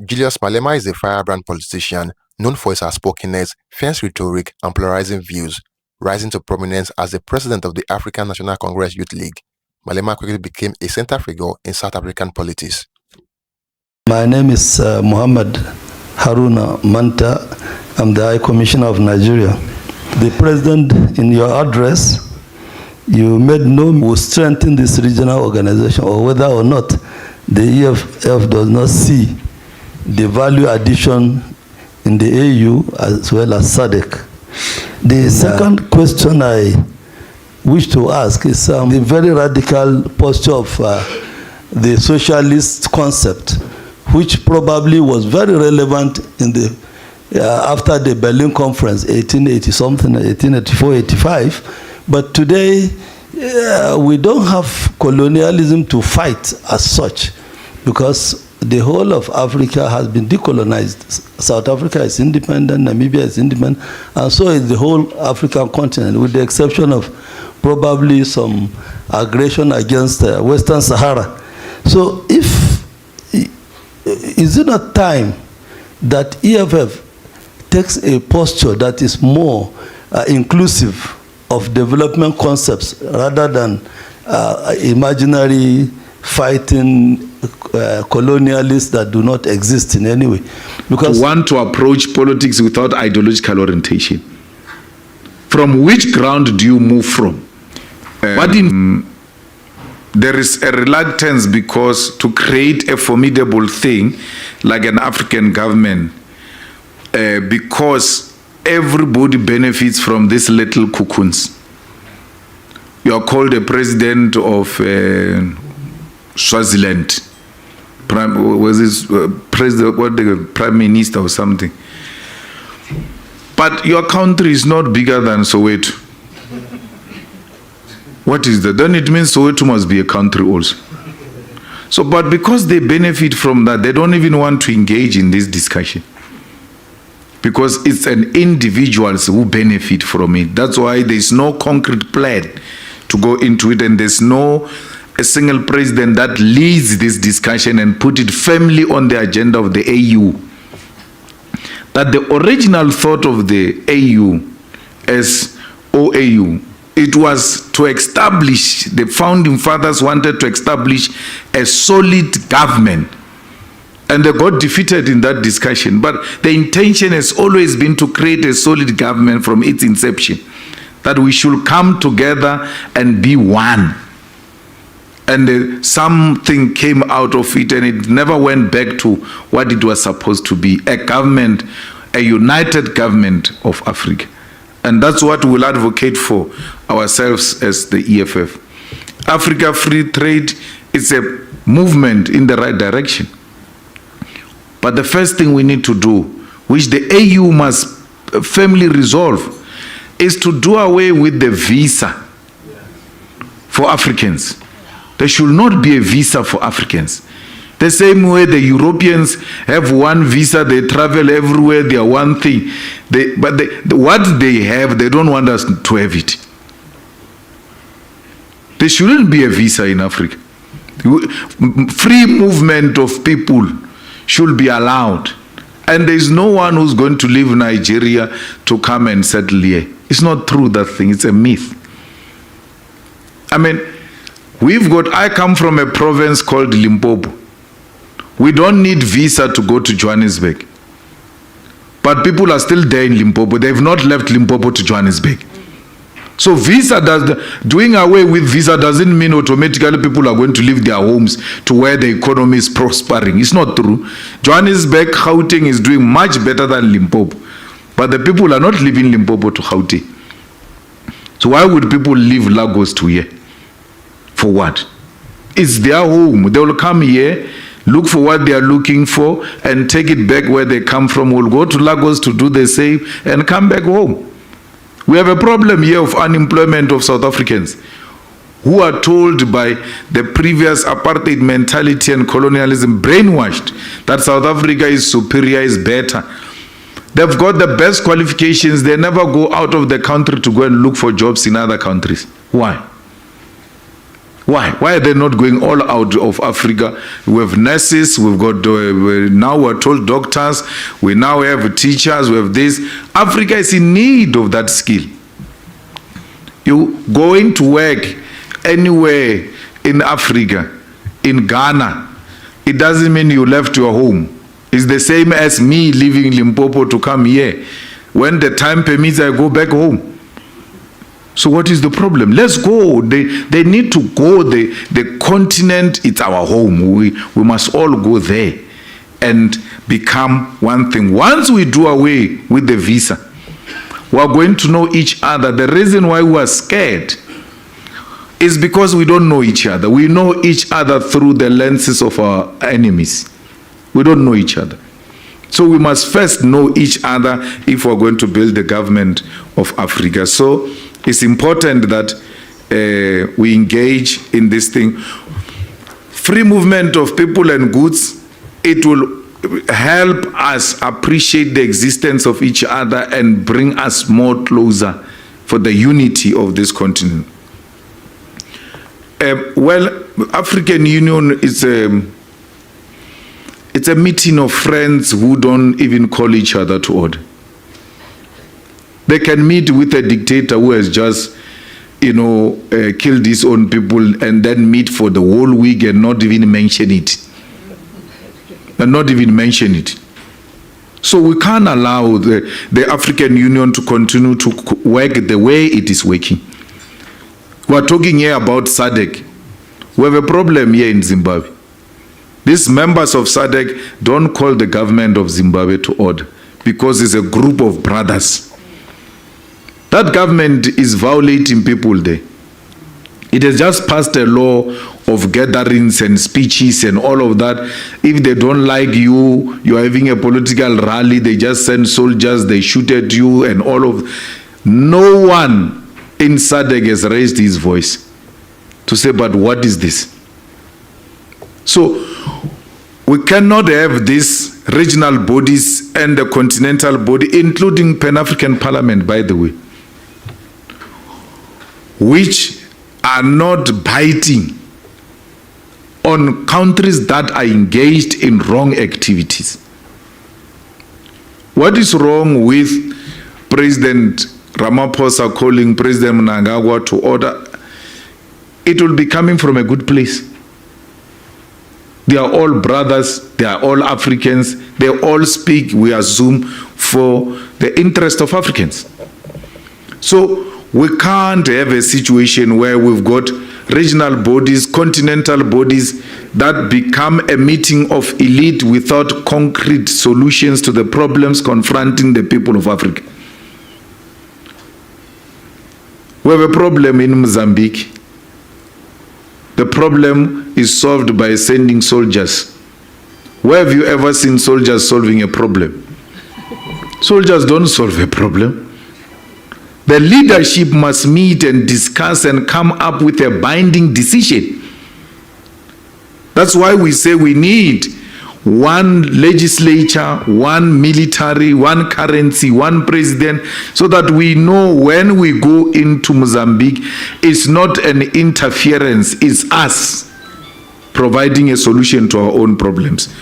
Julius Malema is a firebrand politician known for his outspokenness, fierce rhetoric, and polarizing views. Rising to prominence as the president of the African National Congress Youth League, Malema quickly became a center figure in South African politics. My name is Muhammad Haruna Manta. I'm the High Commissioner of Nigeria. The President, in your address, you made known will strengthen this regional organization, or whether or not the EFF does not see the value addition in the AU as well as SADC. The second question I wish to ask is the very radical posture of the socialist concept, which probably was very relevant in the after the Berlin Conference, 1880-something, 1884-85. But today, we don't have colonialism to fight as such, because the whole of Africa has been decolonized. South Africa is independent, Namibia is independent, and so is the whole African continent, with the exception of probably some aggression against Western Sahara. So is it not time that EFF takes a posture that is more inclusive of development concepts rather than imaginary fighting colonialists that do not exist in any way? Because to want to approach politics without ideological orientation. From which ground do you move from? There is a reluctance because to create a formidable thing like an African government, because everybody benefits from these little cocoons. You are called a president of Swaziland, prime minister or something. But your country is not bigger than Soweto. What is that? Then it means Soweto must be a country also. So, but because they benefit from that, they don't even want to engage in this discussion, because it's an individuals who benefit from it. That's why there's no concrete plan to go into it, and there's no a single president that leads this discussion and put it firmly on the agenda of the AU. That the original thought of the AU as OAU, it was to establish, the founding fathers wanted to establish a solid government, and they got defeated in that discussion. But the intention has always been to create a solid government from its inception, that we should come together and be one. And something came out of it, and it never went back to what it was supposed to be, a government, a united government of Africa. And that's what we'll advocate for ourselves as the EFF. Africa Free Trade is a movement in the right direction. But the first thing we need to do, which the AU must firmly resolve, is to do away with the visa for Africans. There should not be a visa for Africans. The same way the Europeans have one visa, they travel everywhere, they are one thing. What they have, they don't want us to have it. There shouldn't be a visa in Africa. Free movement of people should be allowed. And there is no one who's going to leave Nigeria to come and settle here. It's not true, that thing. It's a myth. I mean, I come from a province called Limpopo. We don't need visa to go to Johannesburg. But people are still there in Limpopo. They've not left Limpopo to Johannesburg. So doing away with visa doesn't mean automatically people are going to leave their homes to where the economy is prospering. It's not true. Johannesburg, Gauteng is doing much better than Limpopo. But the people are not leaving Limpopo to Gauteng. So why would people leave Lagos to here? For what? It's their home. They will come here, look for what they are looking for, and take it back where they come from. We'll go to Lagos to do the same and come back home. We have a problem here of unemployment of South Africans who are told by the previous apartheid mentality and colonialism, brainwashed, that South Africa is superior, is better. They've got the best qualifications. They never go out of the country to go and look for jobs in other countries. Why? Why? Why are they not going all out of Africa? We have nurses, we've got, now we're told doctors, we now have teachers, we have this. Africa is in need of that skill. You going to work anywhere in Africa, in Ghana, it doesn't mean you left your home. It's the same as me leaving Limpopo to come here. When the time permits, I go back home. So what is the problem? Let's go. They need to go. The continent, it's our home. We must all go there and become one thing. Once we do away with the visa, we are going to know each other. The reason why we are scared is because we don't know each other. We know each other through the lenses of our enemies. We don't know each other. So we must first know each other if we're going to build the government of Africa. So it's important that we engage in this thing. Free movement of people and goods, it will help us appreciate the existence of each other and bring us more closer for the unity of this continent. Well, African Union is it's a meeting of friends who don't even call each other to order. They can meet with a dictator who has just, killed his own people and then meet for the whole week and not even mention it. So we can't allow the African Union to continue to work the way it is working. We're talking here about SADC. We have a problem here in Zimbabwe. These members of SADC don't call the government of Zimbabwe to order because it's a group of brothers. That government is violating people there. It has just passed a law of gatherings and speeches and all of that. If they don't like you, you're having a political rally, they just send soldiers, they shoot at you and all of. No one in SADC has raised his voice to say, but what is this? So we cannot have these regional bodies and the continental body, including Pan-African Parliament, by the way, which are not biting on countries that are engaged in wrong activities. What is wrong with President Ramaphosa calling President Mnangagwa to order? It will be coming from a good place. They are all brothers, they are all Africans, they all speak, we assume, for the interest of Africans. So we can't have a situation where we've got regional bodies, continental bodies that become a meeting of elite without concrete solutions to the problems confronting the people of Africa. We have a problem in Mozambique. The problem is solved by sending soldiers. Where have you ever seen soldiers solving a problem? Soldiers don't solve a problem. The leadership must meet and discuss and come up with a binding decision. That's why we say we need one legislature, one military, one currency, one president, so that we know when we go into Mozambique, it's not an interference, it's us providing a solution to our own problems.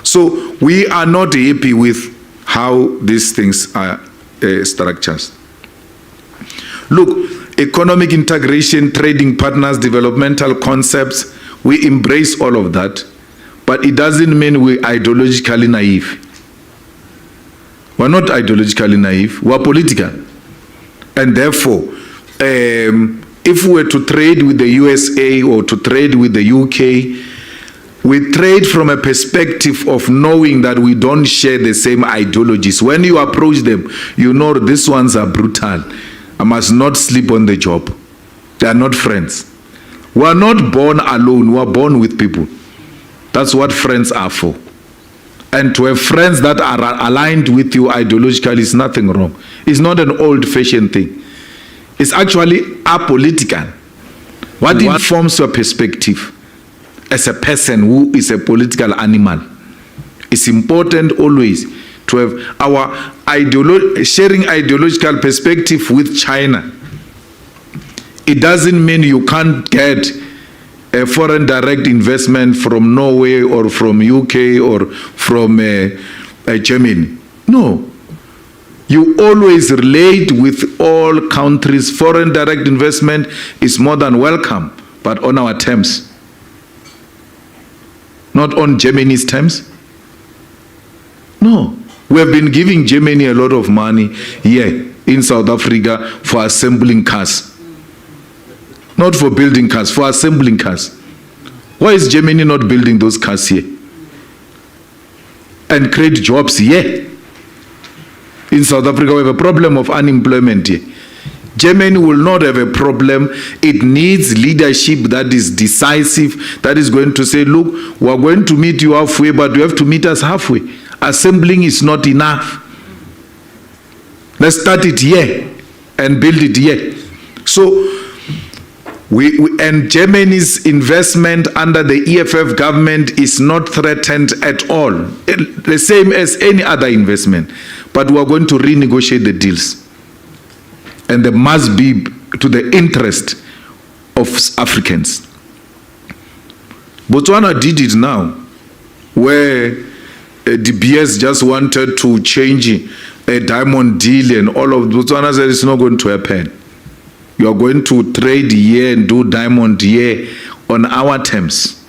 So we are not happy with how these things are structured. Look, economic integration, trading partners, developmental concepts, we embrace all of that, but it doesn't mean we're ideologically naive. We're not ideologically naive, we're political. And therefore, if we were to trade with the USA or to trade with the UK, we trade from a perspective of knowing that we don't share the same ideologies. When you approach them, you know these ones are brutal. I must not sleep on the job. They are not friends. We are not born alone. We are born with people. That's what friends are for. And to have friends that are aligned with you ideologically is nothing wrong. It's not an old-fashioned thing. It's actually apolitical. What informs your perspective as a person who is a political animal? It's important always to have our sharing ideological perspective with China. It doesn't mean you can't get a foreign direct investment from Norway or from UK or from Germany. No. You always relate with all countries. Foreign direct investment is more than welcome, but on our terms. Not on Germany's terms. No. We have been giving Germany a lot of money here in South Africa for assembling cars. Not for building cars, for assembling cars. Why is Germany not building those cars here? And create jobs here? In South Africa, we have a problem of unemployment here. Germany will not have a problem. It needs leadership that is decisive, that is going to say, look, we are going to meet you halfway, but you have to meet us halfway. Assembling is not enough. Let's start it here and build it here. So, and Germany's investment under the EFF government is not threatened at all. The same as any other investment. But we are going to renegotiate the deals. And they must be to the interest of Africans. Botswana did it now, where the BS just wanted to change a diamond deal, and all of Botswana said it's not going to happen. You are going to trade here and do diamond here on our terms.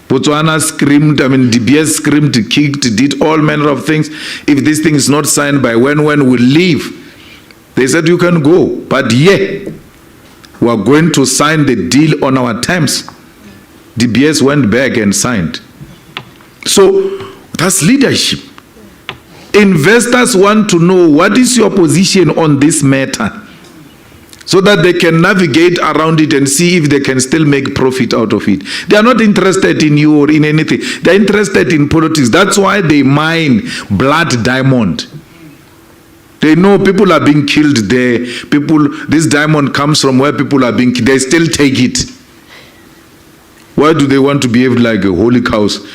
Botswana screamed, the BS screamed, kicked, did all manner of things. If this thing is not signed by when we leave, they said you can go. But yeah, we are going to sign the deal on our terms. The BS went back and signed. So that's leadership. Investors want to know what is your position on this matter, so that they can navigate around it and see if they can still make profit out of it. They are not interested in you or in anything. They are interested in politics. That's why they mine blood diamond. They know people are being killed there. This diamond comes from where people are being killed. They still take it. Why do they want to behave like a holy cows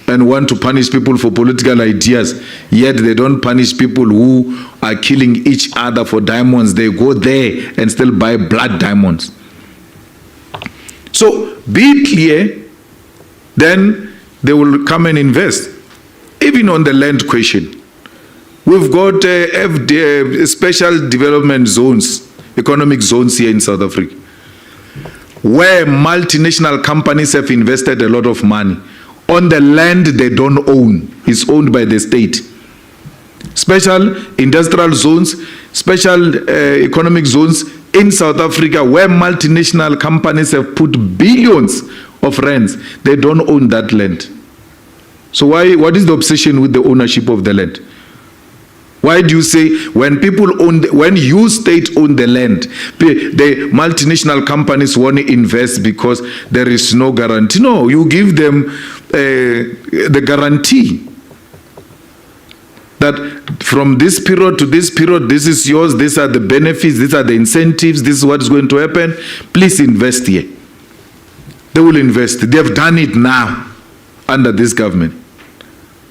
and want to punish people for political ideas, yet they don't punish people who are killing each other for diamonds? They go there and still buy blood diamonds. So be clear, then they will come and invest. Even on the land question, we've got special development zones, economic zones here in South Africa, where multinational companies have invested a lot of money on the land they don't own. It's owned by the state. Special industrial zones, special economic zones in South Africa, where multinational companies have put billions of rands. They don't own that land. So what is the obsession with the ownership of the land? Why do you say when you state own the land, the multinational companies want to invest because there is no guarantee? No, you give them the guarantee that from this period to this period, this is yours, these are the benefits, these are the incentives, this is what is going to happen. Please invest here. They will invest. They have done it now under this government.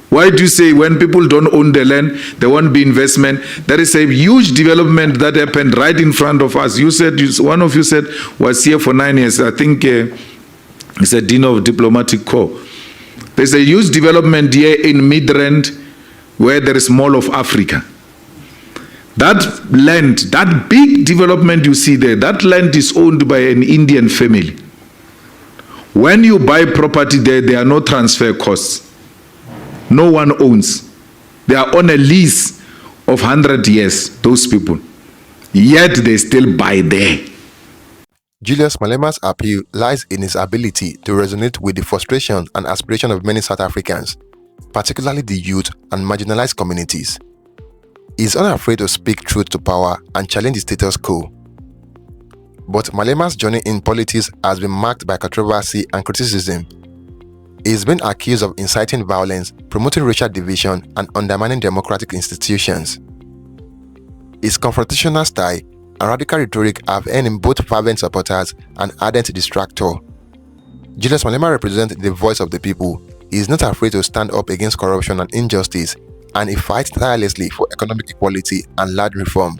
Why do you say when people don't own the land, there won't be investment? There is a huge development that happened right in front of us. You said, one of you said, was here for 9 years. I think he's a dean of diplomatic corps. There's a huge development here in Midrand where there is Mall of Africa. That land, that big development you see there, that land is owned by an Indian family. When you buy property there, there are no transfer costs. No one owns. They are on a lease of 100 years, those people. Yet they still buy there. Julius Malema's appeal lies in his ability to resonate with the frustration and aspiration of many South Africans, particularly the youth and marginalized communities. He is unafraid to speak truth to power and challenge the status quo. But Malema's journey in politics has been marked by controversy and criticism. He has been accused of inciting violence, promoting racial division, and undermining democratic institutions. His confrontational style and radical rhetoric have earned him both fervent supporters and ardent detractors. Julius Malema represents the voice of the people. He is not afraid to stand up against corruption and injustice, and he fights tirelessly for economic equality and land reform.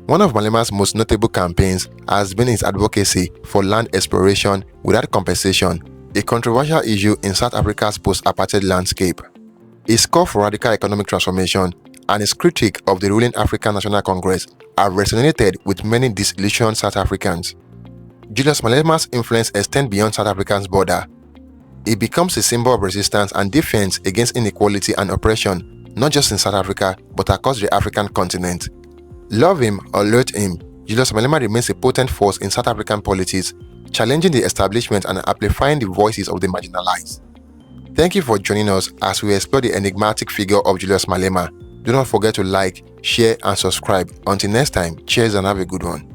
One of Malema's most notable campaigns has been his advocacy for land exploration without compensation, a controversial issue in South Africa's post-apartheid landscape. His call for radical economic transformation and his critique of the ruling African National Congress have resonated with many disillusioned South Africans. Julius Malema's influence extends beyond South Africa's border. He becomes a symbol of resistance and defense against inequality and oppression, not just in South Africa, but across the African continent. Love him or loathe him, Julius Malema remains a potent force in South African politics, challenging the establishment and amplifying the voices of the marginalized. Thank you for joining us as we explore the enigmatic figure of Julius Malema. Do not forget to like, share, and subscribe. Until next time, cheers and have a good one.